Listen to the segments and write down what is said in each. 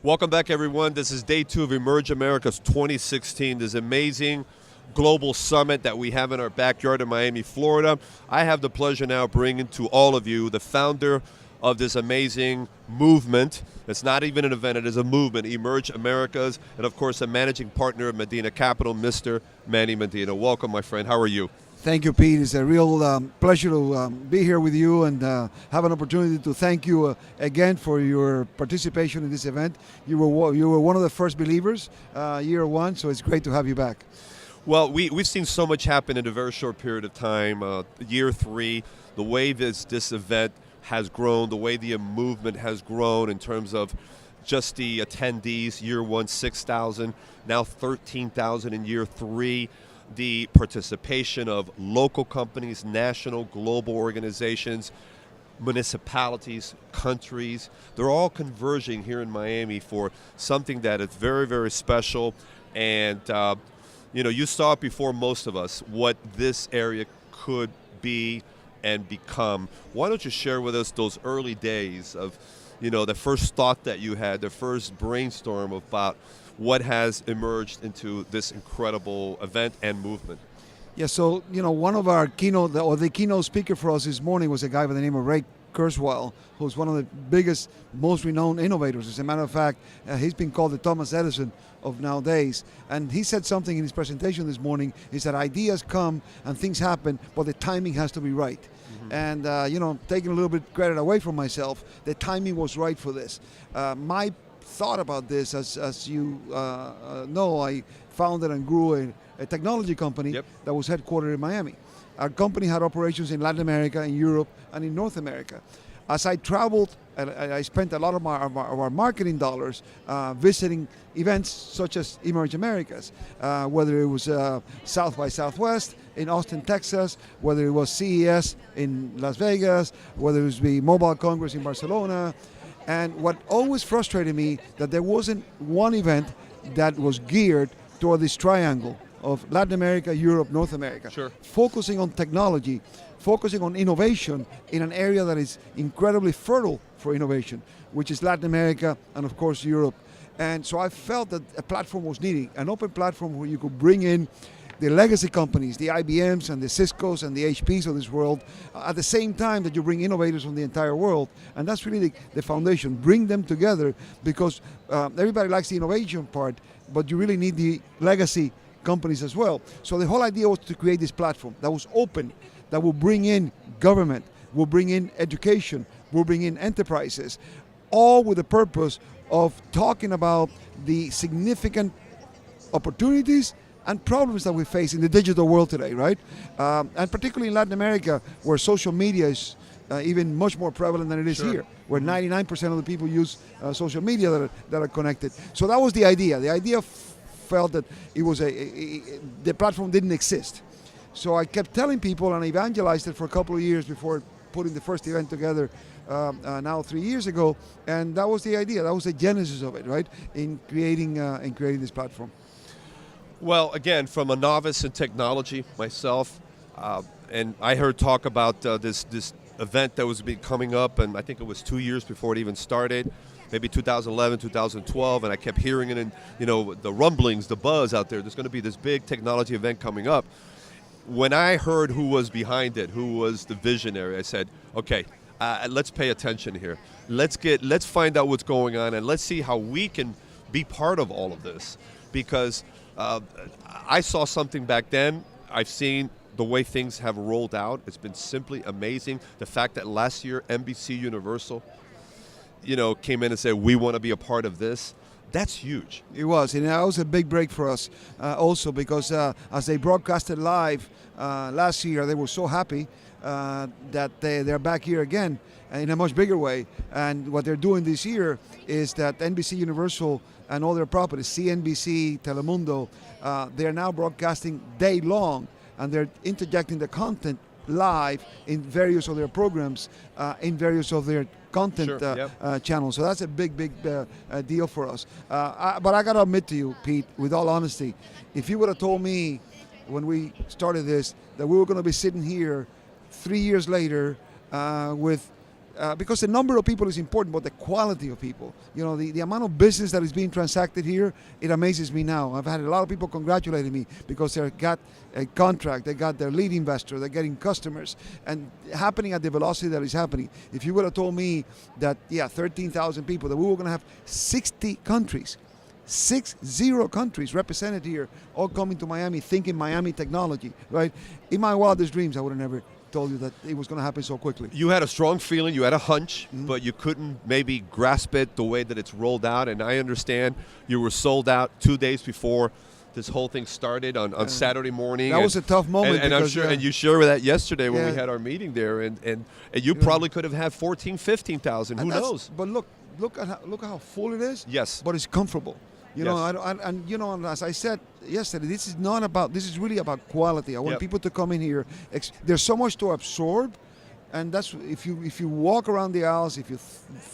Welcome back, everyone. This is day 2 of Emerge America's 2016, this amazing global summit that we have in our backyard in Miami, Florida. I have the pleasure now bringing to all of you the founder of this amazing movement. It's not even an event, it is a movement, Emerge Americas, and of course a managing partner of Medina Capital, Mr. Manny Medina. Welcome, my friend. How are you? Thank you, Pete. It's a real pleasure to be here with you and have an opportunity to thank you again for your participation in this event. You were one of the first believers, year one, so it's great to have you back. Well, we've seen so much happen in a very short period of time. Year 3, the way this event has grown, the way the movement has grown in terms of just the attendees. Year 1, 6,000, now 13,000 in year 3. The participation of local companies, national, global organizations, municipalities, countries, they're all converging here in Miami for something that is very, very special. And, you saw it before most of us, what this area could be and become. Why don't you share with us those early days of, the first thought that you had, the first brainstorm about what has emerged into this incredible event and movement? Yeah, so, one of our the keynote speaker for us this morning was a guy by the name of Ray Kurzweil, who's one of the biggest, most renowned innovators. As a matter of fact, he's been called the Thomas Edison of nowadays. And he said something in his presentation this morning, is that ideas come and things happen, but the timing has to be right. Mm-hmm. And, taking a little bit credit away from myself, the timing was right for this. My thought about this, as you know, I founded and grew a technology company that was headquartered in Miami. Our company had operations in Latin America, in Europe, and in North America. As I traveled, I spent a lot of our marketing dollars visiting events such as Emerge Americas, whether it was South by Southwest in Austin, Texas, whether it was CES in Las Vegas, whether it was the Mobile Congress in Barcelona. And what always frustrated me, that there wasn't one event that was geared toward this triangle of Latin America, Europe, North America. Sure. Focusing on technology, focusing on innovation in an area that is incredibly fertile for innovation, which is Latin America and of course Europe. And so I felt that a platform was needed, an open platform where you could bring in the legacy companies, the IBMs and the Ciscos and the HPs of this world, at the same time that you bring innovators from the entire world. And that's really the foundation. Bring them together, because everybody likes the innovation part, but you really need the legacy companies as well. So the whole idea was to create this platform that was open, that will bring in government, will bring in education, will bring in enterprises, all with the purpose of talking about the significant opportunities and problems that we face in the digital world today, right? And particularly in Latin America, where social media is even much more prevalent than it is here, where 99% of the people use social media that are connected. So that was the idea. The idea felt that it was the platform didn't exist. So I kept telling people and evangelized it for a couple of years before putting the first event together now 3 years ago. And that was the idea. That was the genesis of it, right? In creating this platform. Well, again, from a novice in technology myself, and I heard talk about this event that was coming up, and I think it was 2 years before it even started, maybe 2011, 2012, and I kept hearing it in, the rumblings, the buzz out there. There's going to be this big technology event coming up. When I heard who was behind it, who was the visionary, I said, okay, let's pay attention here. Let's find out what's going on, and let's see how we can be part of all of this, because I saw something back then. I've seen the way things have rolled out. It's been simply amazing. The fact that last year NBC Universal, came in and said, we want to be a part of this. That's huge. It was, and that was a big break for us also, because as they broadcasted live last year, they were so happy that they're back here again in a much bigger way. And what they're doing this year is that NBC Universal and all their properties, CNBC, Telemundo, they're now broadcasting day long, and they're interjecting the content live in various of their programs, in various of their content channels. So that's a big deal for us. But I got to admit to you, Pete, with all honesty, if you would have told me when we started this that we were going to be sitting here 3 years later with because the number of people is important, but the quality of people. You know, the amount of business that is being transacted here, it amazes me now. I've had a lot of people congratulating me because they got a contract, they got their lead investor, they're getting customers, and happening at the velocity that is happening. If you would have told me that, 13,000 people, that we were going to have 60 countries, 60 countries represented here, all coming to Miami, thinking Miami technology, right? In my wildest dreams, I would have never told you that it was going to happen so quickly. You had a strong feeling, you had a hunch, but you couldn't maybe grasp it the way that it's rolled out. And I understand you were sold out 2 days before this whole thing started on Saturday morning. That was a tough moment. And I'm sure, and you shared that yesterday when we had our meeting there. And you probably could have had 14, 15,000. Who knows? But look at how full it is. Yes. But it's comfortable. You know, and you know, as I said yesterday, this is really about quality. I want people to come in here. There's so much to absorb, and that's if you walk around the aisles, if you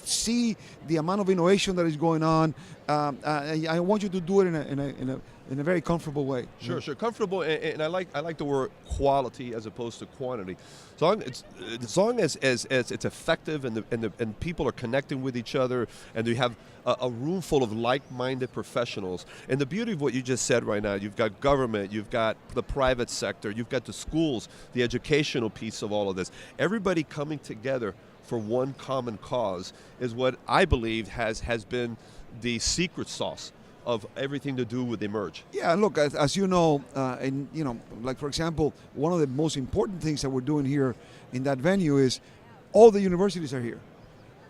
see the amount of innovation that is going on, I want you to do it in a very comfortable way. Sure, comfortable, and I like the word quality as opposed to quantity. As long as it's effective and people are connecting with each other, and you have a room full of like-minded professionals. And the beauty of what you just said right now, you've got government, you've got the private sector, you've got the schools, the educational piece of all of this. Everybody coming together for one common cause is what I believe has been the secret sauce of everything to do with Emerge. Yeah, look, as you know, and you know, like for example, one of the most important things that we're doing here in that venue is all the universities are here,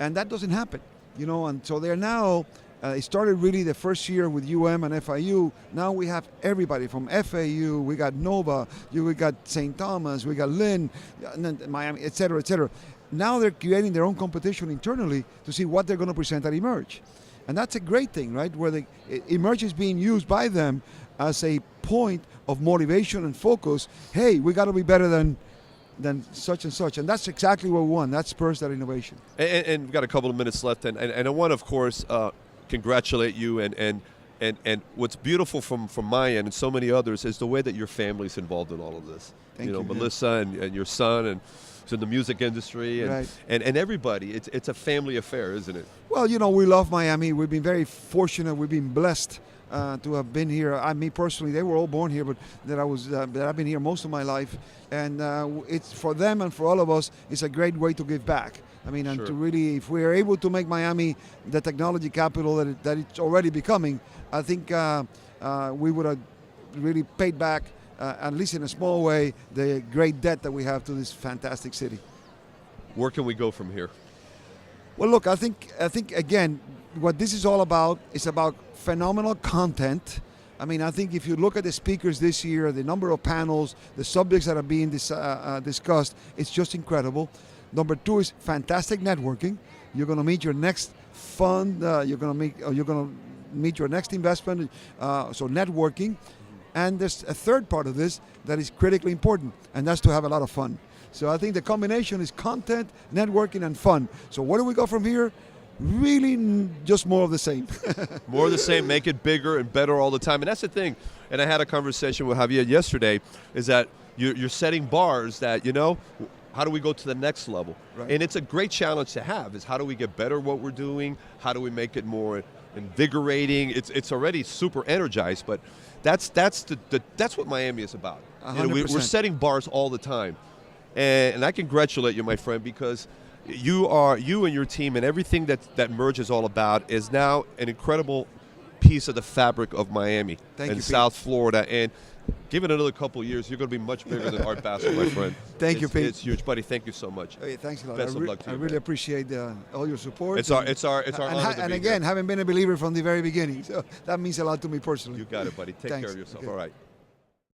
and that doesn't happen, you know. And so they're now. It started really the first year with UM and FIU. Now we have everybody from FAU. We got Nova. We got St. Thomas. We got Lynn, Miami, et cetera, et cetera. Now they're creating their own competition internally to see what they're going to present at Emerge. And that's a great thing, right? Where Emerge is being used by them as a point of motivation and focus. Hey, we got to be better than such and such. And that's exactly what we want. That spurs that innovation. And we've got a couple of minutes left. And I want to, of course, congratulate you. And what's beautiful from my end and so many others is the way that your family's involved in all of this. Thank you, Melissa and your son and in the music industry and everybody. It's a family affair, isn't it? Well, you know, we love Miami. We've been very fortunate. We've been blessed to have been here. Me personally, they were all born here, but that I've been here most of my life. And it's for them and for all of us, it's a great way to give back. I mean, and to really, if we are able to make Miami the technology capital that it's already becoming, I think we would have really paid back, at least in a small way, the great debt that we have to this fantastic city. Where can we go from here? Well, look, I think again, what this is all about is about phenomenal content. I mean, I think if you look at the speakers this year, the number of panels, the subjects that are being discussed, it's just incredible. Number two is fantastic networking. You're going to meet your next fund. You're going to meet your next investment. So networking. And there's a third part of this that is critically important, and that's to have a lot of fun. So I think the combination is content, networking, and fun. So where do we go from here? Really just more of the same. More of the same, make it bigger and better all the time. And that's the thing. And I had a conversation with Javier yesterday, is that you're setting bars that, you know, how do we go to the next level? Right. And it's a great challenge to have, is how do we get better at what we're doing? How do we make it more invigorating? It's already super energized, but that's what Miami is about. You know, we're setting bars all the time. And I congratulate you, my friend, because you and your team and everything that Merge is all about is now an incredible piece of the fabric of Miami and South Florida. And give it another couple of years, you're going to be much bigger than Art Basel, my friend. Thank you, Pete. It's huge, buddy. Thank you so much. Hey, thanks a lot. Best of luck to you. I really appreciate all your support. It's our honor. And again, having been a believer from the very beginning, so that means a lot to me personally. You got it, buddy. Take care of yourself. Okay. All right.